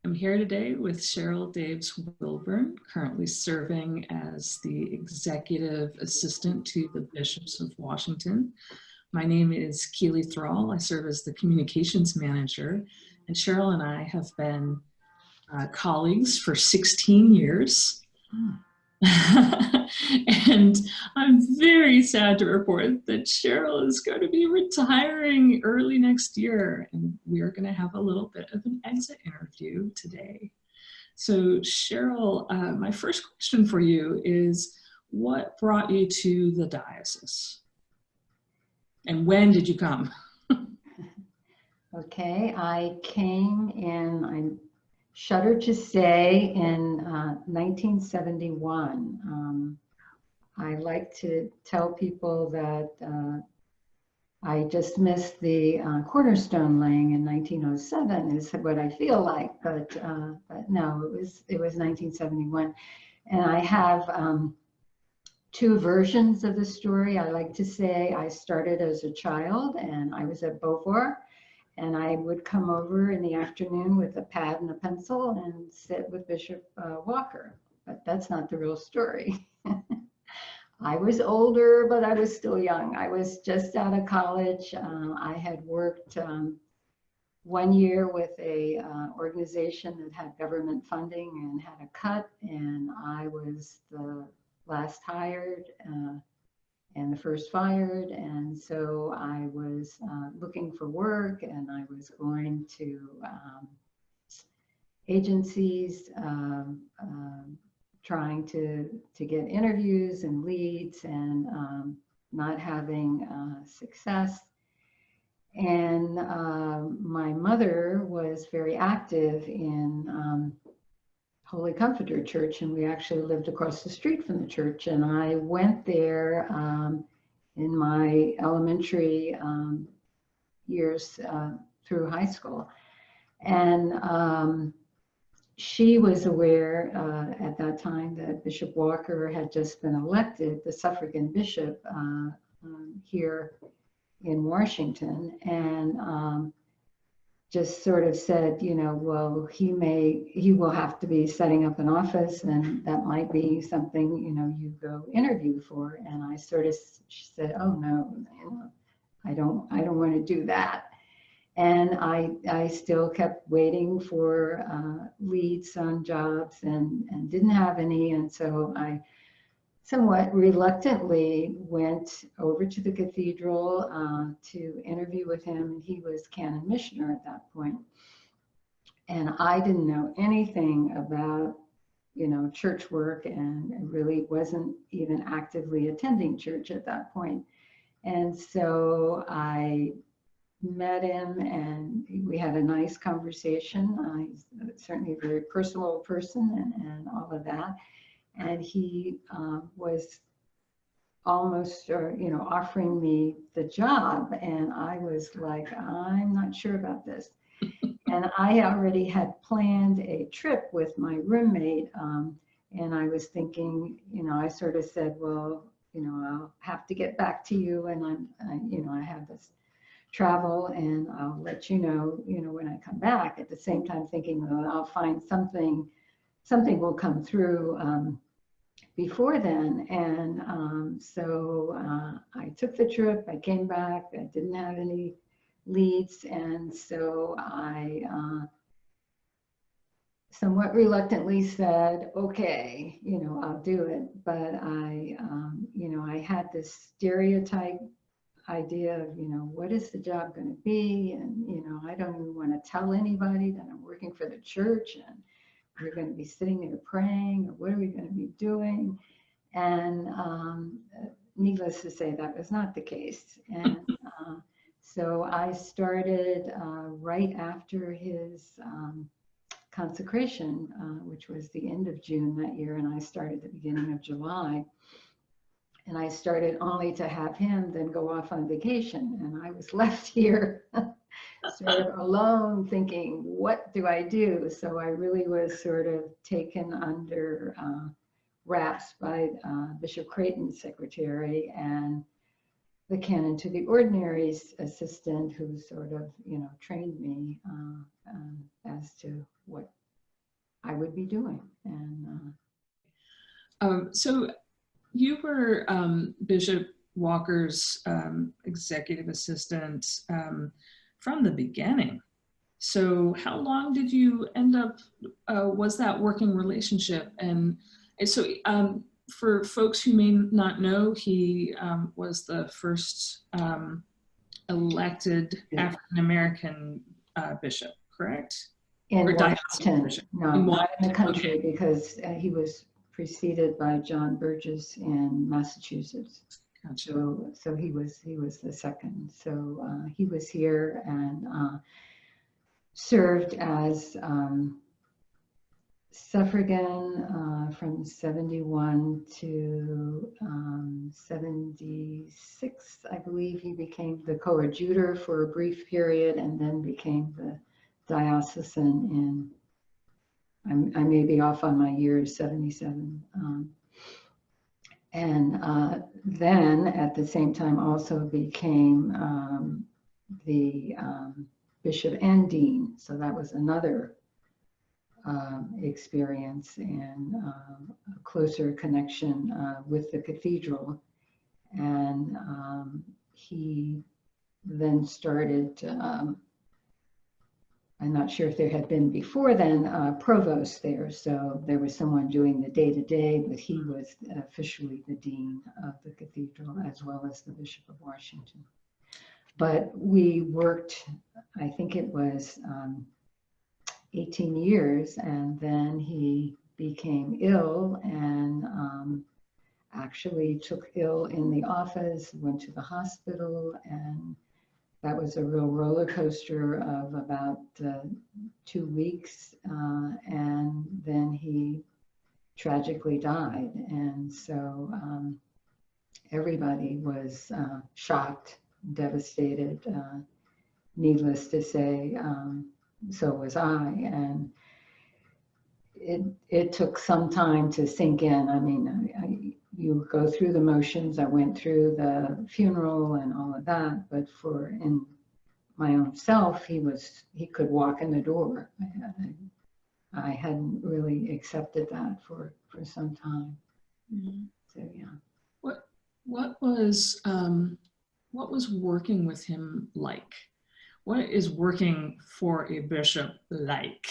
I'm here today with Cheryl Daves Wilburn, currently serving as the Executive Assistant to the Bishops of Washington. My name is Keely Thrall. I serve as the Communications Manager, and Cheryl and I have been colleagues for 16 years. And I'm very sad to report that Cheryl is going to be retiring early next year, and we are going to have a little bit of an exit interview today. So Cheryl, my first question for you is, what brought you to the diocese? And when did you come? Okay, I came in, I'm shudder to say, in 1971. I like to tell people that I just missed the cornerstone laying in 1907 is what I feel like, but no, it was 1971. And I have two versions of the story. I like to say I started as a child and I was at Beauvoir, and I would come over in the afternoon with a pad and a pencil and sit with Bishop Walker, but that's not the real story. I was older, but I was still young. I was just out of college. I had worked 1 year with a organization that had government funding and had a cut, and I was the last hired and the first fired, and so I was looking for work, and I was going to agencies, trying to get interviews and leads, and not having success. And my mother was very active in Holy Comforter Church, and we actually lived across the street from the church. And I went there in my elementary years through high school. And she was aware at that time that Bishop Walker had just been elected the suffragan bishop here in Washington, and just sort of said, you know, well, he will have to be setting up an office, and that might be something, you know, you go interview for. And I sort of said, oh no, you know, I don't want to do that. And I still kept waiting for leads on jobs and didn't have any. And so I somewhat reluctantly went over to the cathedral to interview with him. And he was canon missioner at that point. And I didn't know anything about, you know, church work, and really wasn't even actively attending church at that point. And so I met him, and we had a nice conversation. He's certainly a very personal person, and all of that. And he was almost, you know, offering me the job, and I was like, I'm not sure about this. And I already had planned a trip with my roommate, and I was thinking, you know, I sort of said, well, you know, I'll have to get back to you, and you know, I have this travel, and I'll let you know when I come back. At the same time thinking, well, I'll find something will come through before then. And so I took the trip, I came back, I didn't have any leads, and so I somewhat reluctantly said, okay, you know, I'll do it. But I, you know, I had this stereotype idea of, you know, what is the job going to be? And, you know, I don't even want to tell anybody that I'm working for the church and we're going to be sitting there praying, or what are we going to be doing? And needless to say, that was not the case. And so I started right after his consecration, which was the end of June that year, and I started the beginning of July. And I started only to have him then go off on vacation. And I was left here sort of alone thinking, what do I do? So I really was sort of taken under wraps by Bishop Creighton's secretary and the canon to the ordinary's assistant, who sort of, you know, trained me as to what would be doing. And so you were Bishop Walker's executive assistant from the beginning. So how long did you end up, was that working relationship? And so for folks who may not know, he was the first elected African-American bishop, correct? in Or Washington, no, not in the country, okay. because he was preceded by John Burgess in Massachusetts. Gotcha. So he was the second. So he was here and served as suffragan from 71 to 76, I believe. He became the coadjutor for a brief period and then became the diocesan in, I may be off on my years, 77. And then at the same time also became the bishop and dean. So that was another experience and a closer connection with the cathedral. And he then started, I'm not sure if there had been before then, provost there. So there was someone doing the day-to-day, but he was officially the dean of the cathedral as well as the Bishop of Washington. But we worked, I think it was 18 years, and then he became ill and actually took ill in the office, went to the hospital, and that was a real roller coaster of about 2 weeks. And then he tragically died. And so everybody was shocked, devastated, needless to say. So was I, and it took some time to sink in. I mean, you go through the motions. I went through the funeral and all of that, but in my own self, he could walk in the door. I hadn't really accepted that for some time. Mm-hmm. So yeah. What was working with him like? What is working for a bishop like?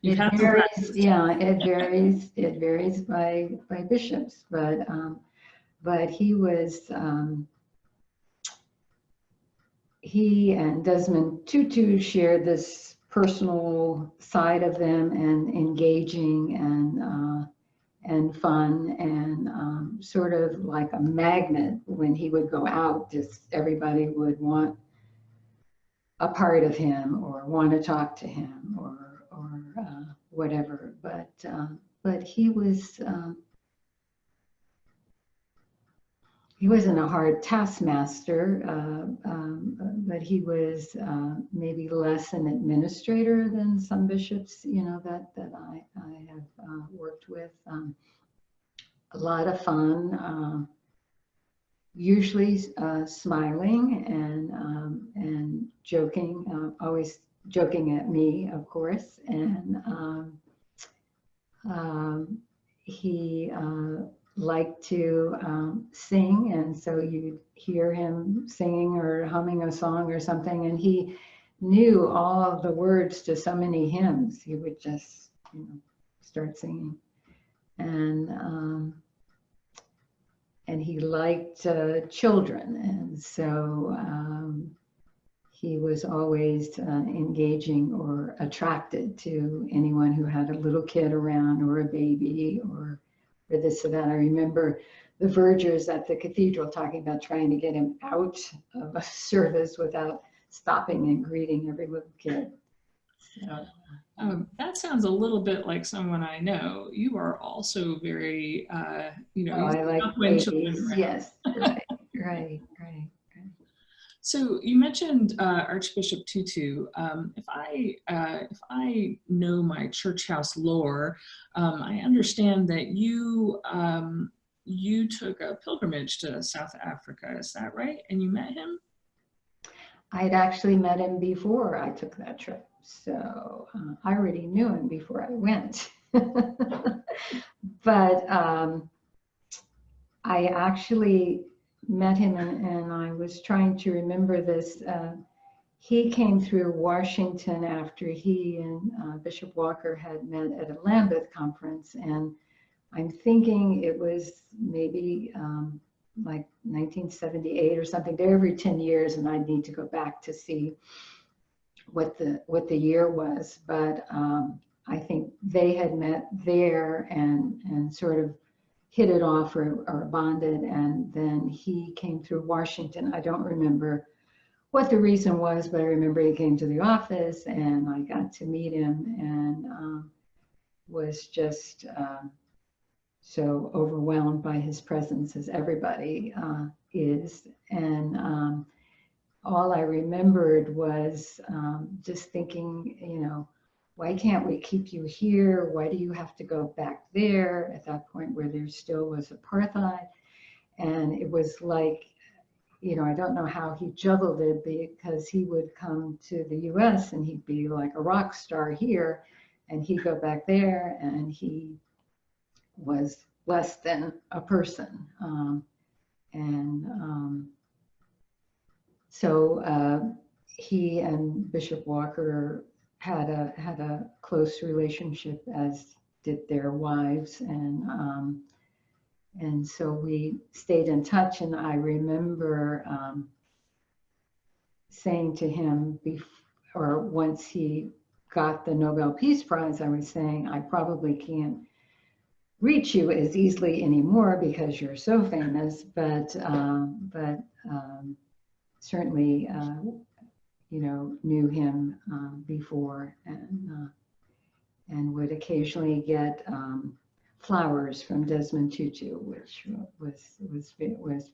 It varies. Yeah, it varies. It varies by bishops, but he was he and Desmond Tutu shared this personal side of them, and engaging and fun, and sort of like a magnet. When he would go out, just everybody would want a part of him or want to talk to him or whatever. But he wasn't a hard taskmaster, but he was maybe less an administrator than some bishops, that I have worked with. A lot of fun. Usually smiling and joking, always joking at me, of course. And he liked to sing, and so you'd hear him singing or humming a song or something, and he knew all of the words to so many hymns. He would just, start singing. And he liked children, and so he was always engaging or attracted to anyone who had a little kid around or a baby or this or that. I remember the vergers at the cathedral talking about trying to get him out of a service without stopping and greeting every little kid. So, that sounds a little bit like someone I know. You are also very, I like babies. Yes, right. So you mentioned Archbishop Tutu. If I know my church house lore, I understand that you took a pilgrimage to South Africa. Is that right? And you met him? I'd actually met him before I took that trip. So I already knew him before I went. But I actually met him, and I was trying to remember this. He came through Washington after he and Bishop Walker had met at a Lambeth conference, and I'm thinking it was maybe like 1978 or something. They're every 10 years, and I need to go back to see what the year was. But I think they had met there and sort of hit it off or bonded, and then he came through Washington. I don't remember what the reason was, but I remember he came to the office and I got to meet him, and was just so overwhelmed by his presence, as everybody is. And all I remembered was just thinking, you know, why can't we keep you here? Why do you have to go back there at that point where there still was apartheid? And it was like, you know, I don't know how he juggled it, because he would come to the US and he'd be like a rock star here, and he'd go back there and he was less than a person. So he and Bishop Walker had a close relationship, as did their wives, and so we stayed in touch. And I remember saying to him or once he got the Nobel Peace Prize, I was saying, I probably can't reach you as easily anymore because you're so famous, but certainly, you know, knew him before, and would occasionally get flowers from Desmond Tutu, which was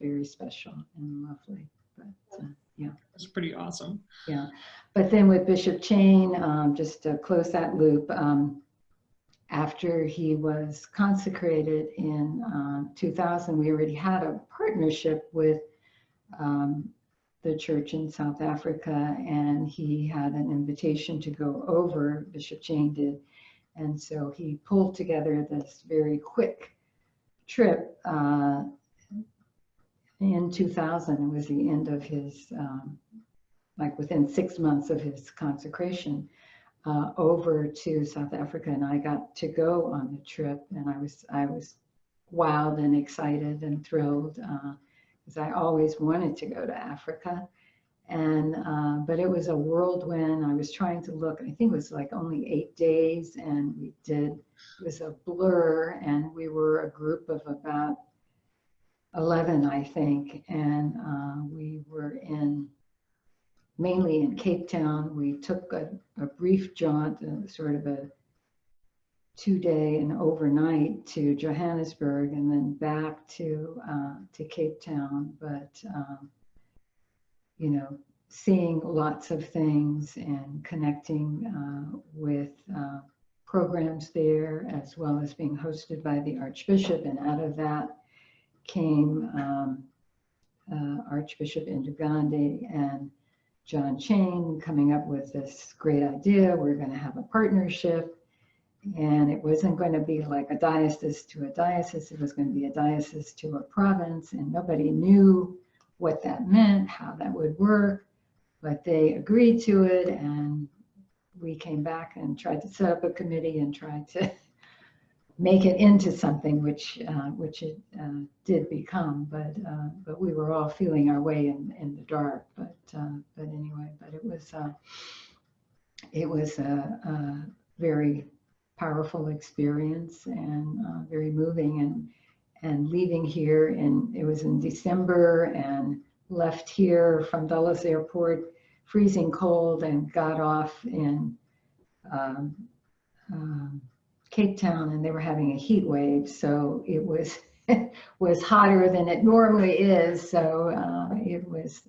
very special and lovely. But yeah, That's pretty awesome. yeah. But then with Bishop Chain, just to close that loop, after he was consecrated in 2000, we already had a partnership with the church in South Africa, and he had an invitation to go over, Bishop Chain did. And so he pulled together this very quick trip in 2000. It was the end of his, like within 6 months of his consecration, over to South Africa. And I got to go on the trip, and I was wild and excited and thrilled, because I always wanted to go to Africa. And but it was a whirlwind. I was trying to look, I think it was like only 8 days, and it was a blur, and we were a group of about 11, I think, and we were mainly in Cape Town. We took a brief jaunt, sort of a 2-day and overnight to Johannesburg, and then back to Cape Town. But you know, seeing lots of things and connecting with programs there, as well as being hosted by the Archbishop. And out of that came Archbishop Ndugande and John Chain coming up with this great idea. We're going to have a partnership, and it wasn't going to be like a diocese to a diocese. It was going to be a diocese to a province, and nobody knew what that meant, how that would work, but they agreed to it. And we came back and tried to set up a committee and tried to make it into something, which it did become. But we were all feeling our way in the dark. But anyway, but it was a very powerful experience, and very moving. And leaving here, and it was in December, and left here from Dulles Airport, freezing cold, and got off in Cape Town, and they were having a heat wave, so it was hotter than it normally is. So it was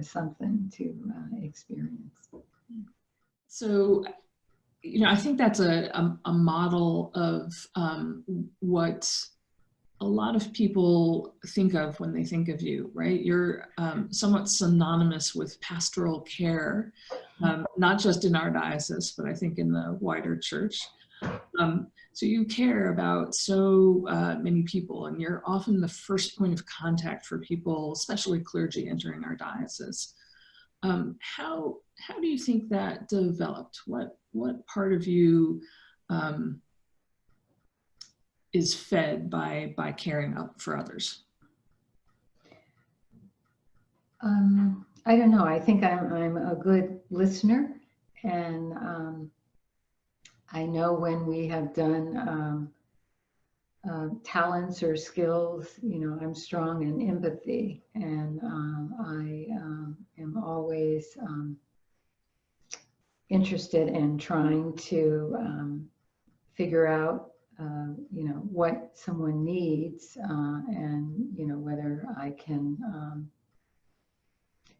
something to experience. So, you know, I think that's a model of what a lot of people think of when they think of you, right? You're somewhat synonymous with pastoral care, not just in our diocese, but I think in the wider church. So you care about so many people, and you're often the first point of contact for people, especially clergy entering our diocese. How do you think that developed? What part of you is fed by caring up for others? I don't know. I think I'm a good listener, and I know when we have done talents or skills, I'm strong in empathy, and I am always interested in trying to figure out, what someone needs, and whether I can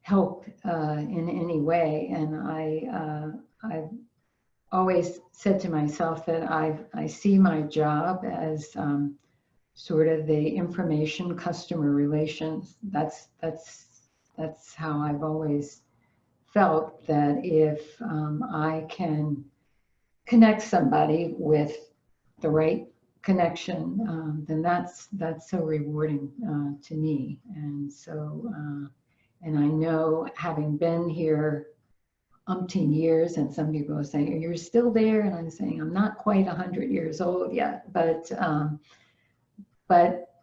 help in any way. And I've always said to myself that I see my job as sort of the information customer relations. That's how I've always felt, that if I can connect somebody with the right connection, then that's so rewarding to me. And so, and I know, having been here umpteen years, and some people are saying, you're still there, and I'm saying I'm not quite 100 years old yet, but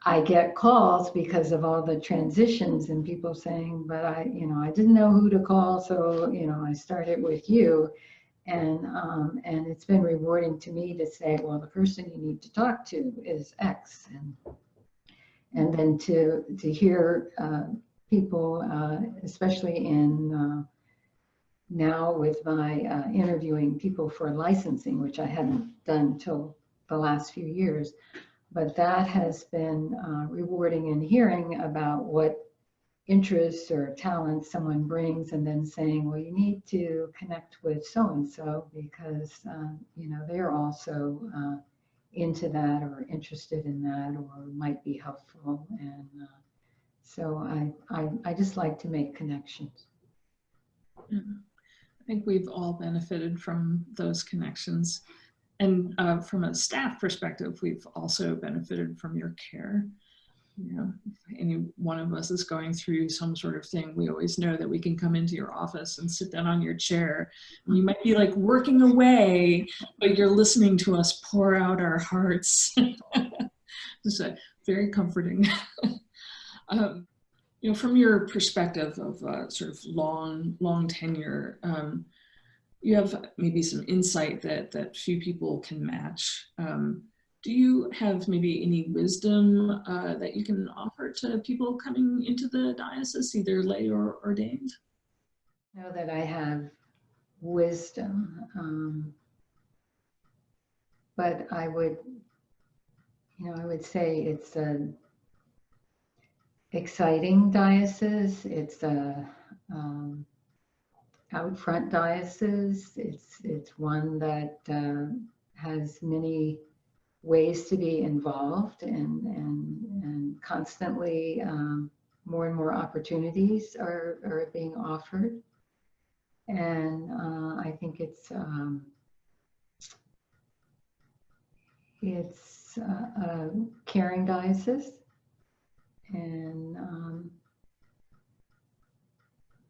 I get calls because of all the transitions, and people saying, but I didn't know who to call, so I started with you. And it's been rewarding to me to say, well, the person you need to talk to is X, and then to hear people, especially in now with my interviewing people for licensing, which I hadn't done till the last few years, but that has been rewarding in hearing about what interests or talents someone brings, and then saying, well, you need to connect with so-and-so because, they're also into that or interested in that or might be helpful. And so I just like to make connections. Yeah. I think we've all benefited from those connections. And from a staff perspective, we've also benefited from your care. If any one of us is going through some sort of thing, we always know that we can come into your office and sit down on your chair. And you might be like working away, but you're listening to us pour out our hearts. It's very comforting. From your perspective of sort of long tenure, you have maybe some insight that few people can match. Do you have maybe any wisdom that you can offer to people coming into the diocese, either lay or ordained? I know that I have wisdom, but I would say it's an exciting diocese. It's a out front diocese. It's one that has many ways to be involved, and constantly more and more opportunities are being offered. And I think it's a caring diocese, and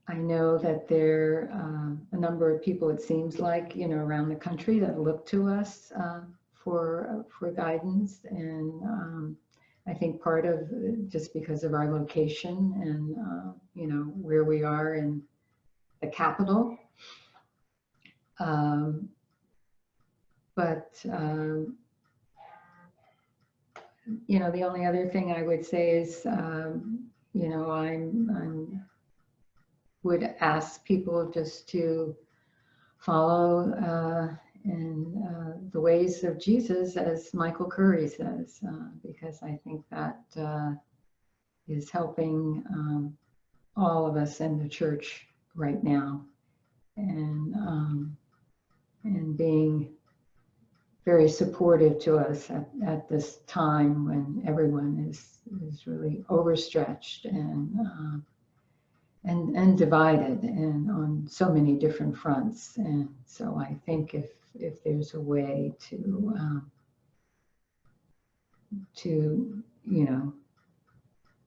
I know that there are a number of people, it seems like, around the country that look to us for guidance. And I think part of just because of our location and where we are in the capital. The only other thing I would say is, I would ask people just to follow in the ways of Jesus, as Michael Curry says, because I think that is helping all of us in the church right now, and being very supportive to us at this time when everyone is really overstretched and divided and on so many different fronts. And so I think if there's a way to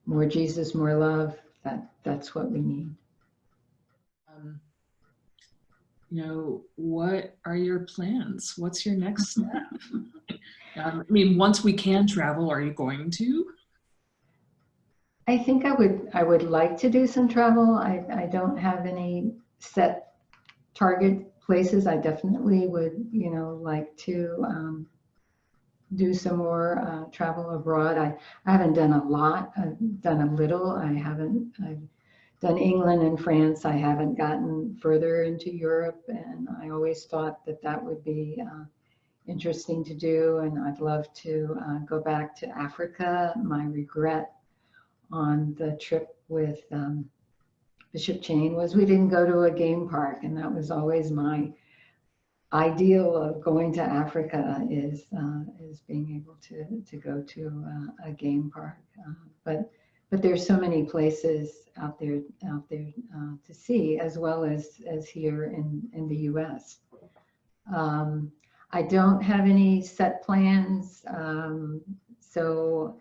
more Jesus, more love, that's what we need. What are your plans? What's your next step? I mean, once we can travel, are you going to? I think I would like to do some travel. I don't have any set target places. I definitely would, like to do some more travel abroad. I haven't done a lot. I've done a little. I've done England and France. I haven't gotten further into Europe, and I always thought that would be interesting to do. And I'd love to go back to Africa. My regret on the trip with Bishop Chain was we didn't go to a game park, and that was always my ideal of going to Africa is being able to go to a game park. But there's so many places out there to see, as well as here in the U.S. I don't have any set plans, so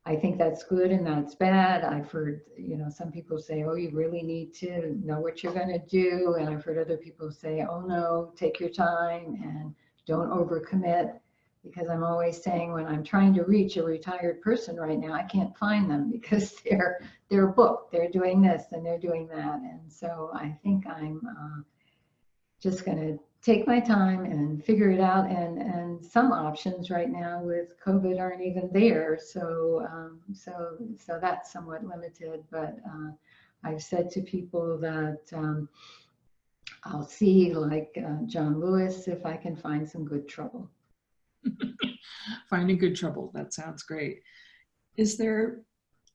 I think that's good and that's bad. I've heard, some people say, oh, you really need to know what you're going to do. And I've heard other people say, oh, no, take your time and don't overcommit. Because I'm always saying when I'm trying to reach a retired person right now, I can't find them because they're booked. They're doing this and they're doing that. And so I think I'm just going to take my time and figure it out. And some options right now with COVID aren't even there. So that's somewhat limited. But I've said to people that I'll see, like John Lewis, if I can find some good trouble. Finding good trouble. That sounds great. Is there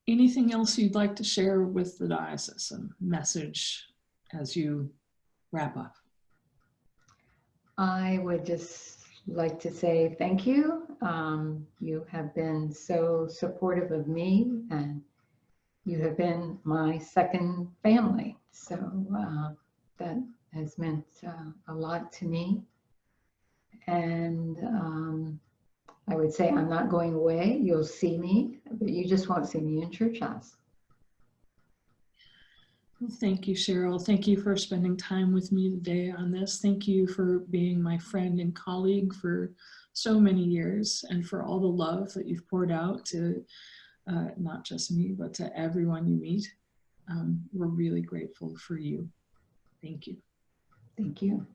anything else you'd like to share with the diocese, a message as you wrap up? I would just like to say thank you. You have been so supportive of me, and you have been my second family. So that has meant a lot to me. And I would say I'm not going away. You'll see me, but you just won't see me in church house. Well, thank you, Cheryl. Thank you for spending time with me today on this. Thank you for being my friend and colleague for so many years, and for all the love that you've poured out to not just me, but to everyone you meet. We're really grateful for you. Thank you. Thank you.